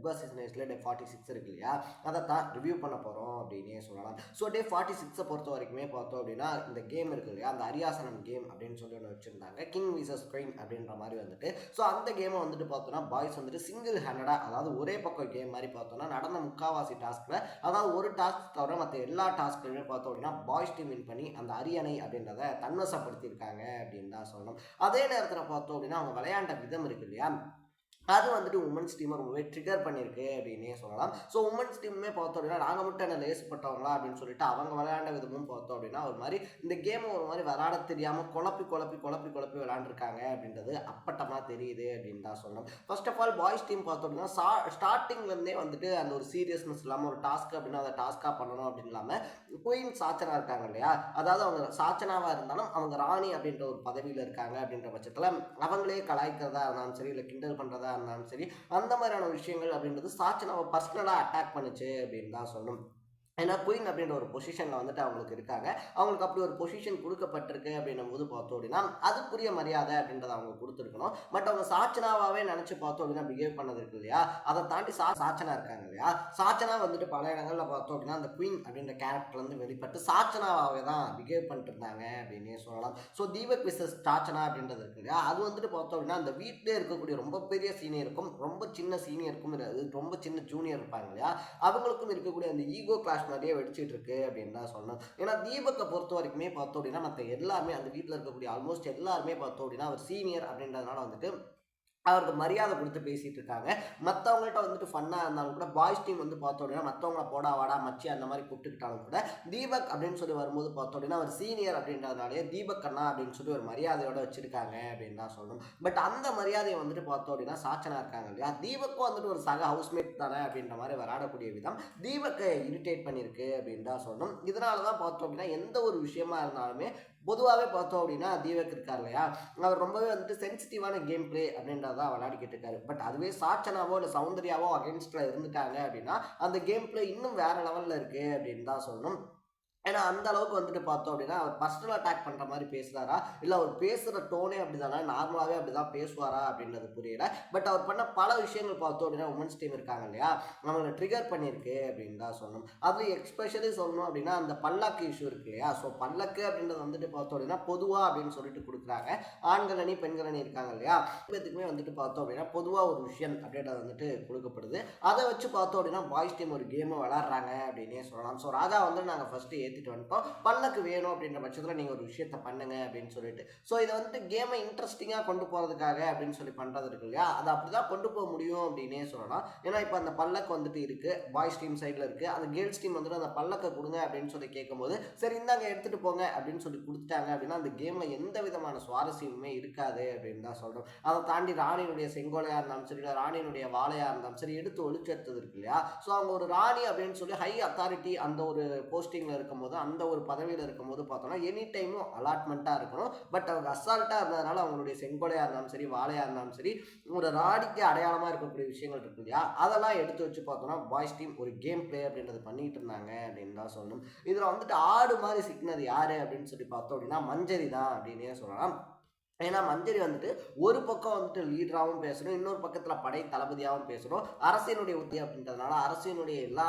Big Boss season 8ல டே 46 இருக்கு இல்லையா, அதை தான் ரிவ்யூ பண்ண போகிறோம் அப்படின்னே சொல்லலாம். ஸோ டே 46 பொறுத்த வரைக்குமே பார்த்தோம் அப்படின்னா இந்த கேம் இருக்கு இல்லையா, அந்த அரியாசனம் கேம் அப்படின்னு சொல்லி ஒன்று வச்சுருந்தாங்க, கிங் விசஸ் குயின் அப்படின்ற மாதிரி வந்துட்டு. ஸோ அந்த கேமை வந்துட்டு பார்த்தோன்னா பாய்ஸ் வந்துட்டு சிங்கிள் ஹேண்டடாக, அதாவது ஒரே பக்கம் கேம் மாதிரி பார்த்தோன்னா நடந்த முக்காவாசி டாஸ்கில், அதாவது ஒரு டாஸ்க் தவிர மற்ற எல்லா டாஸ்க்லையுமே பார்த்தோம் அப்படின்னா பாய்ஸ் டீம் வின் பண்ணி அந்த அரியணை அப்படின்றத தன்வசப்படுத்தியிருக்காங்க அப்படின்னு தான் சொல்லணும். அதே நேரத்தில் பார்த்தோம் அப்படின்னா அவங்க விளையாண்ட விதம் இருக்கு இல்லையா, அது வந்துட்டு உமன்ஸ் டீமை ரொம்பவே ட்ரிகர் பண்ணியிருக்கு அப்படின்னே சொல்லலாம். ஸோ உமன்ஸ் டீமுமே பார்த்தோம் அப்படின்னா நாங்கள் மட்டும் என்ன லேசுப்பட்டவங்களா அப்படின்னு சொல்லிட்டு அவங்க விளையாண்ட விதமும் பார்த்தோம் அப்படின்னா ஒரு மாதிரி இந்த கேமை ஒரு மாதிரி விளையாட தெரியாமல் குழப்பி குழப்பி குழப்பி குழப்பி விளையாண்டுருக்காங்க அப்படின்றது அப்பட்டமாக தெரியுது அப்படின்னு தான் சொல்லணும். First of all boys team பார்த்தோம் அப்படின்னா ஸ்டார்டிங்லேருந்தே வந்துட்டு அந்த ஒரு சீரியஸ்னஸ் இல்லாமல் ஒரு டாஸ்க் அப்படின்னா அதை டாஸ்க்காக பண்ணணும் அப்படின்னு இல்லாமல் குயின் சாச்சனா இருக்காங்க இல்லையா, அதாவது அவங்க சாச்சனாவாக இருந்தாலும் அவங்க ராணி அப்படின்ற ஒரு பதவியில் இருக்காங்க அப்படின்ற பட்சத்தில் அவங்களே கலாய்க்கிறதா இருந்தாலும் சரி, இல்லை கிண்டல் பண்ணுறதா இருந்தாலும் சரி, அந்த மாதிரியான விஷயங்கள் அப்படின்றது சாச்சனாவை பர்சனலாக அட்டாக் பண்ணுச்சு அப்படின்னு தான் சொல்லணும். ஏன்னா குயின் அப்படின்ற ஒரு பொசிஷனில் வந்துட்டு அவங்களுக்கு இருக்காங்க, அவங்களுக்கு அப்படி ஒரு பொசிஷன் கொடுக்கப்பட்டிருக்கு அப்படின்னும் போது பார்த்தோம் அப்படின்னா அதுக்குரிய மரியாதை அப்படின்றத அவங்க கொடுத்துருக்கணும். பட் அவங்க சாச்சனாவே நினச்சி பார்த்தோம் அப்படின்னா பிஹேவ் பண்ணது இருக்கு இல்லையா, அதை தாண்டி சாச்சனா இருக்காங்க இல்லையா, சாச்சனா வந்துட்டு பல இடங்களில் பார்த்தோம் அப்படின்னா அந்த குயின் அப்படின்ற கேரக்டர்லேருந்து வெளிப்பட்டு சாச்சனாவே தான் பிஹேவ் பண்ணிட்டு இருந்தாங்க அப்படின்னே சொல்லலாம். ஸோ தீபக் விசஸ் சாச்சனா அப்படின்றது இருக்கு இல்லையா, அது வந்துட்டு பார்த்தோம் அப்படின்னா அந்த வீட்டிலே இருக்கக்கூடிய ரொம்ப பெரிய சீனியருக்கும் ரொம்ப சின்ன சீனியருக்கும் ரொம்ப சின்ன ஜூனியர் இருப்பாங்க இல்லையா, அவங்களுக்கும் இருக்கக்கூடிய அந்த ஈகோ கிளாஷ் நிறைய வெடிச்சிட்டு இருக்கு அப்படின்னு தான் சொல்லணும். ஏன்னா தீபக்கை பொறுத்த வரைக்குமே பார்த்தோம் அப்படின்னா மற்ற எல்லாருமே அந்த வீட்டில் இருக்கக்கூடிய ஆல்மோஸ்ட் எல்லாருமே பார்த்தோம் அப்படின்னா அவர் சீனியர் அப்படின்றதுனால வந்துட்டு அவருக்கு மரியாதை கொடுத்து பேசிகிட்டு இருக்காங்க. மற்றவங்கள்ட்ட வந்துட்டு ஃபன்னாக இருந்தாலும் கூட பாய்ஸ் டீம் வந்து பார்த்தோம் அப்படின்னா மற்றவங்கள போடா வாடா மச்சி அந்த மாதிரி கூப்பிட்டுக்கிட்டாலும் கூட தீபக் அப்படின்னு சொல்லி வரும்போது பார்த்தோம் அப்படின்னா அவர் சீனியர் அப்படின்றதுனாலே தீபக் அண்ணா அப்படின்னு சொல்லி ஒரு மரியாதையோட வச்சுருக்காங்க அப்படின்னு தான் சொல்லணும். பட் அந்த மரியாதையை வந்துட்டு பார்த்தோம் அப்படின்னா சாச்சனா இருக்காங்க இல்லையா, தீபக்கும் வந்துட்டு ஒரு சக ஹவுஸ்மேட் தானே அப்படின்ற மாதிரி விளையாடக்கூடிய விதம் தீபக்கை இரிட்டேட் பண்ணியிருக்கு அப்படின்னு தான் சொல்லணும். இதனால தான் பார்த்தோம் அப்படின்னா எந்த ஒரு விஷயமா இருந்தாலுமே பொதுவாகவே பார்த்தோம் அப்படின்னா தீபக் இருக்கார் இல்லையா, அவர் ரொம்பவே வந்துட்டு சென்சிட்டிவான கேம் பிளே அப்படின்றதான் விளையாடிக்கிட்டு இருக்காரு. பட் அதுவே சாச்சனாவோ இல்லை சௌந்தர்யாவோ அகேன்ஸ்டில் இருந்துட்டாங்க அப்படின்னா அந்த கேம் பிளே இன்னும் வேற லெவலில் இருக்குது அப்படின்னு தான் சொல்லணும். ஏன்னா அந்த அளவுக்கு வந்துட்டு பார்த்தோம் அப்படின்னா அவர் பர்சனல் அட்டாக் பண்ணுற மாதிரி பேசுகிறாரா, இல்லை அவர் பேசுகிற டோனே அப்படி தானே, நார்மலாகவே அப்படி தான் பேசுவாரா அப்படின்றது புரியல. பட் அவர் பண்ண பல விஷயங்கள் பார்த்தோம் அப்படின்னா உமன்ஸ் டீம் இருக்காங்க இல்லையா, அவங்களை ட்ரிகர் பண்ணியிருக்கு அப்படின்னு தான் சொல்லணும். அது எக்ஸ்பெஷலி சொல்லணும் அப்படின்னா அந்த பல்லக்கு இஷ்யூ இருக்கு இல்லையா, ஸோ பல்லக்கு அப்படின்றது வந்துட்டு பார்த்தோம் அப்படின்னா பொதுவாக அப்படின்னு சொல்லிட்டு கொடுக்குறாங்க. ஆண்கள் அணி பெண்கள் அணி இருக்காங்க இல்லையா, எல்லாத்துக்குமே வந்துட்டு பார்த்தோம் அப்படின்னா பொதுவாக ஒரு விஷயம் அப்படின்றது வந்துட்டு கொடுக்கப்படுது. அதை வச்சு பார்த்தோம் அப்படின்னா பாய்ஸ் டீம் ஒரு கேமை விளாட்றாங்க அப்படின்னே சொல்லலாம். ஸோ ராஜா வந்து நாங்கள் ஃபஸ்ட்டு வந்துட்டோம், பல்லக்கு வேணும் அப்படின்ற பட்சத்தில் நீங்கள் ஒரு விஷயத்த பண்ணுங்க அப்படின்னு சொல்லிட்டு. ஸோ இதை வந்துட்டு கேமை இன்ட்ரெஸ்டிங்காக கொண்டு போகிறதுக்காக அப்படின்னு சொல்லி பண்ணுறது இருக்கு இல்லையா, அதை அப்படி தான் கொண்டு போக முடியும் அப்படின்னே சொல்லலாம். ஏன்னா இப்போ அந்த பல்லக்கு வந்துட்டு இருக்குது, பாய்ஸ் டீம் சைடில் இருக்குது, அந்த கேர்ள்ஸ் டீம் வந்துட்டு அந்த பல்லக்கை கொடுங்க அப்படின்னு சொல்லி கேட்கும்போது சரி இந்தாங்க எடுத்துகிட்டு போங்க அப்படின்னு சொல்லி கொடுத்துட்டாங்க அப்படின்னா அந்த கேமில் எந்த விதமான சுவாரஸ்யமுமே இருக்காது அப்படின்னு தான் சொல்கிறோம். அதை தாண்டி ராணியினுடைய செங்கோலையாக இருந்தாலும் சரி, இல்லை ராணியினுடைய வாழையாக இருந்தாலும் சரி எடுத்து ஒழிச்செடுத்தது இருக்கு இல்லையா, ஸோ அவங்க ஒரு ராணி அப்படின்னு சொல்லி ஹை அத்தாரிட்டி அந்த ஒரு போஸ்டிங்கில் இருக்கும்போது அந்த ஒரு பதவியில் இருக்கும்போது பார்த்தோம்னா எனி டைமும் அலாட்மெண்ட்டாக இருக்கணும். பட் அவங்க அசால்ட்டாக இருந்ததுனால அவங்களுடைய செங்கோலையாக இருந்தாலும் சரி, வாழையாக இருந்தாலும் சரி, ஒரு ராடிக்கு அடையாளமாக இருக்கக்கூடிய விஷயங்கள் இருக்கு இல்லையா, அதெல்லாம் எடுத்து வச்சு பார்த்தோம்னா பாய்ஸ் டீம் ஒரு கேம் பிளே அப்படின்றது பண்ணிட்டு இருந்தாங்க அப்படின்னு தான் சொல்லணும். இதில் வந்துட்டு ஆடு மாதிரி சிக்கினது யாரு அப்படின்னு சொல்லி பார்த்தோம் அப்படின்னா மஞ்சரி தான் அப்படின்னே சொல்லலாம். ஏன்னா மஞ்சரி வந்துட்டு ஒரு பக்கம் வந்துட்டு லீடராகவும் பேசணும், இன்னொரு பக்கத்தில் படை தளபதியாகவும் பேசணும். அரசினுடைய உத்தி அப்படின்றதுனால அரசினுடைய எல்லா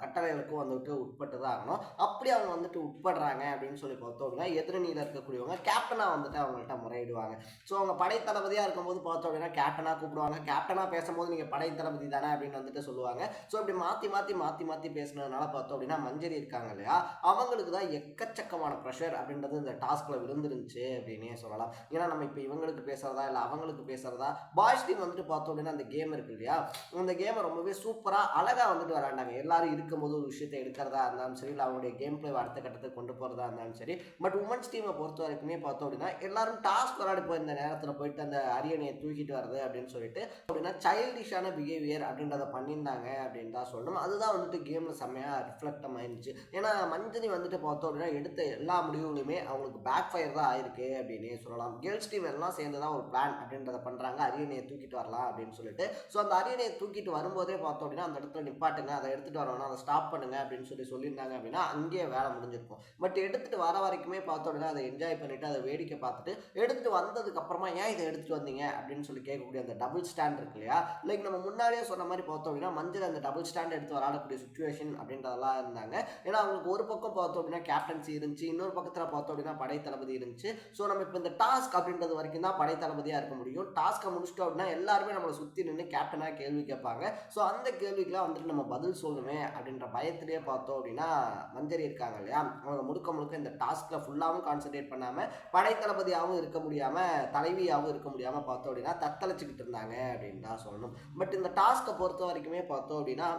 கட்டளைகளுக்கும் வந்துட்டு உட்பட்டு தான் ஆகணும். அப்படி அவங்க வந்துட்டு உட்படுறாங்க அப்படின்னு சொல்லி பார்த்தோம்னா எதிரணியில் இருக்கக்கூடியவங்க கேப்டனாக வந்துட்டு அவங்கள்ட்ட முறையிடுவாங்க. ஸோ அவங்க படை தளபதியாக இருக்கும்போது பார்த்தோம் அப்படின்னா கேப்டனாக கூப்பிடுவாங்க, கேப்டனாக பேசும்போது நீங்கள் படை தளபதி தானே அப்படின்னு வந்துட்டு சொல்லுவாங்க. ஸோ இப்படி மாற்றி மாற்றி மாற்றி மாற்றி பேசுனதுனால பார்த்தோம் அப்படின்னா மஞ்சரி இருக்காங்க இல்லையா, அவங்களுக்கு தான் எக்கச்சக்கமான ப்ரெஷர் அப்படின்றது இந்த டாஸ்கில் விழுந்துருந்துச்சு அப்படின்னே சொல்லலாம். ஏன்னா நம்ம இப்போ இவங்களுக்கு பேசுறதா இல்லை அவங்களுக்கு பேசுறதா, பாய்ஸ் டீம் வந்துட்டு பார்த்தோம் அப்படின்னா அந்த கேம் இருக்கு இல்லையா, அந்த கேமை ரொம்பவே சூப்பராக அழகாக வந்துட்டு விளையாண்டாங்க. எல்லாரும் இருக்கும்போது ஒரு விஷயத்தை எடுக்கிறதா இருந்தாலும் சரி, இல்லை அவங்களுடைய கேம் பிளே அடுத்த கட்டத்துக்கு கொண்டு போகிறதா இருந்தாலும் சரி. பட் உமன்ஸ் டீமை பொறுத்த வரைக்குமே பார்த்தோம் அப்படின்னா எல்லாரும் டாஸ்க் விளையாடி போய் இந்த நேரத்தில் போயிட்டு அந்த அரியணையை தூக்கிட்டு வருது அப்படின்னு சொல்லிட்டு அப்படின்னா சைல்டிஷான பிஹேவியர் அப்படின்றத பண்ணியிருந்தாங்க அப்படின்னு தான் சொல்லணும். அதுதான் வந்துட்டு கேமில் செம்மையாக ரிஃப்ளெக்ட் ஆயிடுச்சு. ஏன்னா மஞ்சரி வந்துட்டு பார்த்தோம் அப்படின்னா எடுத்த எல்லா முடிவுகளுமே அவங்களுக்கு பேக் ஃபயர் தான் ஆயிருக்கு அப்படின்னே சொல்லலாம். கேர்ள்ஸ் டீம் எல்லாம் சேர்ந்து தான் ஒரு பிளான் அப்படின்றத பண்ணுறாங்க, அரியணையை தூக்கிட்டு வரலாம் அப்படின்னு சொல்லிட்டு. ஸோ அந்த அரியணையை தூக்கிட்டு வரும்போதே பார்த்தோம் அப்படின்னா அந்த இடத்துல நிப்பாட்டுங்க, அதை எடுத்துகிட்டு வரணும், அதை ஸ்டாப் பண்ணுங்க அப்படின்னு சொல்லியிருந்தாங்க அப்படின்னா அங்கேயே வேலை முடிஞ்சிருக்கும். பட் எடுத்துகிட்டு வர வரைக்குமே பார்த்தோம் அப்படின்னா அதை என்ஜாய் பண்ணிவிட்டு அதை வேடிக்கை பார்த்துட்டு எடுத்துகிட்டு வந்ததுக்கு அப்புறமா ஏன் இதை எடுத்துகிட்டு வந்தீங்க அப்படின்னு சொல்லி கேட்கக்கூடிய அந்த டபுள் ஸ்டாண்ட் இருக்கு இல்லையா, லைக் நம்ம முன்னாடியே சொன்ன மாதிரி பார்த்தோம் அப்படின்னா மஞ்சள் அந்த டபுள் ஸ்டாண்ட் எடுத்து விளாடக்கூடிய சுச்சுவேஷன் அப்படின்றதெல்லாம் இருந்தாங்க. ஏன்னா அவங்களுக்கு ஒரு பக்கம் பார்த்தோம் அப்படின்னா கேப்டன்சி இருந்துச்சு, இன்னொரு பக்கத்தில் பார்த்தோம் அப்படின்னா படை தளபதி இருந்துச்சு. ஸோ நம்ம இப்போ இந்த டாஸ்க் அப்படின்றது வரைக்கும் தான் படை தளபதியாக இருக்க முடியும். டாஸ்க்கை முடிச்சிட்டோம் அப்படின்னா எல்லாருமே நம்மளை சுற்றி நின்று கேப்டனாக கேள்வி கேட்பாங்க. ஸோ அந்த கேள்விக்கெல்லாம் வந்துட்டு நம்ம பதில் சொல்லணுமே அப்படின்ற பயத்திலேயே பார்த்தோம் அப்படின்னா மஞ்சரி இருக்காங்க இல்லையா, அவங்க முழுக்க முழுக்க இந்த டாஸ்கில் ஃபுல்லாகவும் கான்சன்ட்ரேட் பண்ணாமல் படை தளபதியாகவும் இருக்க முடியாமல் தலைவியாகவும் இருக்க முடியாமல் பார்த்தோம் அப்படின்னா தத்தளிச்சுக்கிட்டு இருந்தாங்க அப்படின்னு தான் சொல்லணும். பட் இந்த டாஸ்க்கை பொறுத்த வரைக்குமே பார்த்தோம் அப்படின்னா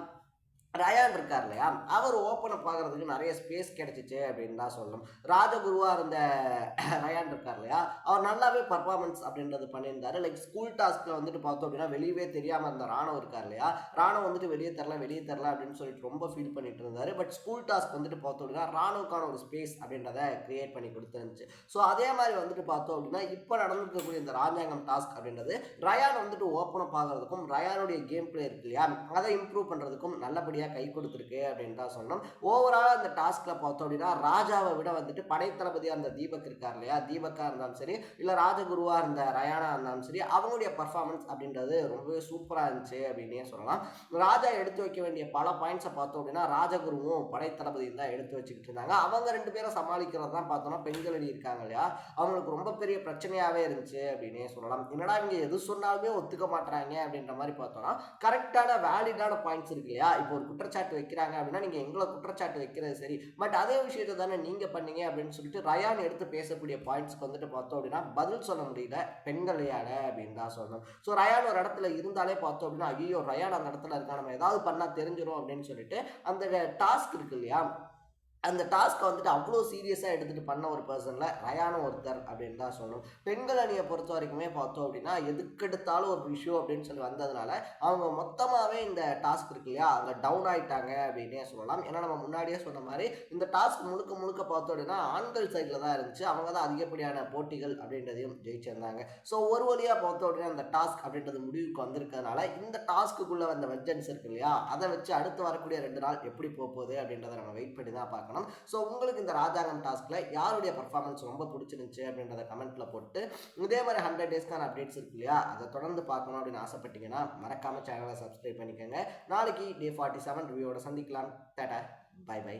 ரயான் இருக்கார் இல்லையா, அவர் ஓப்பனை பார்க்கறதுக்கு நிறைய ஸ்பேஸ் கிடைச்சிச்சு அப்படின்னு தான் சொல்லணும். ராஜகுருவா இருந்த ரயான் இருக்கார் இல்லையா, அவர் நல்லாவே பர்ஃபார்மன்ஸ் அப்படின்றது பண்ணியிருந்தாரு. லைக் ஸ்கூல் டாஸ்க்ல வந்துட்டு பார்த்தோம் அப்படின்னா வெளியவே தெரியாமல் இருந்த ராணுவ இருக்கார் இல்லையா, ராணுவ வந்துட்டு வெளியே தரல அப்படின்னு சொல்லிட்டு ரொம்ப ஃபீல் பண்ணிட்டு இருந்தாரு. பட் ஸ்கூல் டாஸ்க் வந்துட்டு பார்த்தோம் அப்படின்னா ராணுவுக்கான ஒரு ஸ்பேஸ் அப்படின்றத கிரியேட் பண்ணி கொடுத்துருந்துச்சு. ஸோ அதே மாதிரி வந்துட்டு பார்த்தோம் அப்படின்னா இப்போ நடந்துக்கக்கூடிய இந்த ராஜாங்கம் டாஸ்க் அப்படின்றது ரயான் வந்துட்டு ஓப்பனை பார்க்கறதுக்கும் ரயானுடைய கேம் பிளே இருக்கு இல்லையா அதை இம்ப்ரூவ் பண்ணுறதுக்கும் நல்லபடியாக கை கொடுத்துருக்கு அப்படின்னு தான் சொல்லணும். ஓவரால் அந்த டாஸ்க்ல பார்த்தோம் அப்படின்னா ராஜாவை விட வந்துட்டு படை தளபதியாக இருந்த தீபக் இருக்கார் இல்லையா, தீபக்கா இருந்தாலும் சரி இல்லை ராஜகுருவா இருந்த ரயானா இருந்தாலும் சரி அவங்களுடைய பர்ஃபார்மன்ஸ் அப்படின்றது ரொம்பவே சூப்பராக இருந்துச்சு அப்படின்னே சொல்லலாம். ராஜா எடுத்து வைக்க வேண்டிய பல பாயிண்ட்ஸை பார்த்தோம் அப்படின்னா ராஜகுருவும் படை தளபதியும் தான் எடுத்து வச்சுக்கிட்டு இருந்தாங்க. அவங்க ரெண்டு பேரும் சமாளிக்கிறது தான் பார்த்தோம்னா பெண்கள் அணி இருக்காங்க இல்லையா, அவங்களுக்கு ரொம்ப பெரிய பிரச்சனையாகவே இருந்துச்சு அப்படின்னே சொல்லலாம். என்னடா இவங்க எது சொன்னாலுமே ஒத்துக்க மாட்டாங்க அப்படின்ற மாதிரி பார்த்தோம்னா கரெக்டான வேலிடான பாயிண்ட்ஸ் இருக்கு இல்லையா. இப்போ ஒரு குற்றச்சாட்டு வைக்கிறாங்க அப்படின்னா நீங்க எங்களை குற்றச்சாட்டு வைக்கிறது சரி, பட் அதே விஷயத்தை தானே நீங்க பண்ணீங்க அப்படின்னு சொல்லிட்டு ரயான் எடுத்து பேசக்கூடிய பாயிண்ட்ஸ்க்கு வந்துட்டு பார்த்தோம் அப்படின்னா பதில் சொல்ல முடியல பெண்களையால அப்படின்னு தான் சொல்லணும். ஸோ ரயான் ஒரு இடத்துல இருந்தாலே பார்த்தோம் அப்படின்னா ஐயோ ரயான் அந்த இடத்துல இருக்கா, நம்ம ஏதாவது பண்ணா தெரிஞ்சிடும் அப்படின்னு சொல்லிட்டு அந்த டாஸ்க் இருக்கு இல்லையா, அந்த டாஸ்க்கை வந்துட்டு அவ்வளோ சீரியஸாக எடுத்துகிட்டு பண்ண ஒரு பர்சனில் ரயானும் ஒருத்தர் அப்படின்னு தான் சொல்லணும். பெண்கள் அணியை பொறுத்த வரைக்குமே பார்த்தோம் அப்படின்னா எதுக்கெடுத்தாலும் ஒரு இஷ்யூ அப்படின்னு சொல்லி வந்ததுனால அவங்க மொத்தமாகவே இந்த டாஸ்க் இருக்கு இல்லையா அங்கே டவுன் ஆகிட்டாங்க அப்படின்னே சொல்லலாம். ஏன்னா நம்ம முன்னாடியே சொன்ன மாதிரி இந்த டாஸ்க் முழுக்க முழுக்க பார்த்தோம் அப்படின்னா ஆண்கள் சைடில் தான் இருந்துச்சு, அவங்க தான் அதிகப்படியான போட்டிகள் அப்படின்றதையும் ஜெயிச்சிருந்தாங்க. ஸோ ஒரு வழியாக பார்த்தோம் அப்படின்னா அந்த டாஸ்க் அப்படின்றது முடிவுக்கு வந்திருக்கிறதுனால இந்த டாஸ்க்குள்ளே வந்த வெஞ்சன்ஸ் இருக்கு இல்லையா அதை வச்சு அடுத்து வரக்கூடிய 2 நாள் எப்படி போகுது அப்படின்றத நம்ம வெயிட் பண்ணி தான் பார்க்கணும். ஸோ உங்களுக்கு இந்த ராஜாங்கம் டாஸ்க்ல யாருடைய பர்ஃபார்மன்ஸ் ரொம்ப பிடிச்சிருந்துச்சு அப்படின்றத கமெண்ட்ல போட்டு இதே மாதிரி 100 டேஸ்க்கான அப்டேட்ஸ் இருக்கு இல்லையா அதை தொடர்ந்து பார்க்கணும் அப்படின்னு ஆசைப்பட்டீங்கன்னா மறக்காம சேனலை சப்ஸ்கிரைப் பண்ணிக்கோங்க. நாளைக்கு Day 47 ரிவ்யூவோட சந்திக்கலாம். டாடா, பை பை.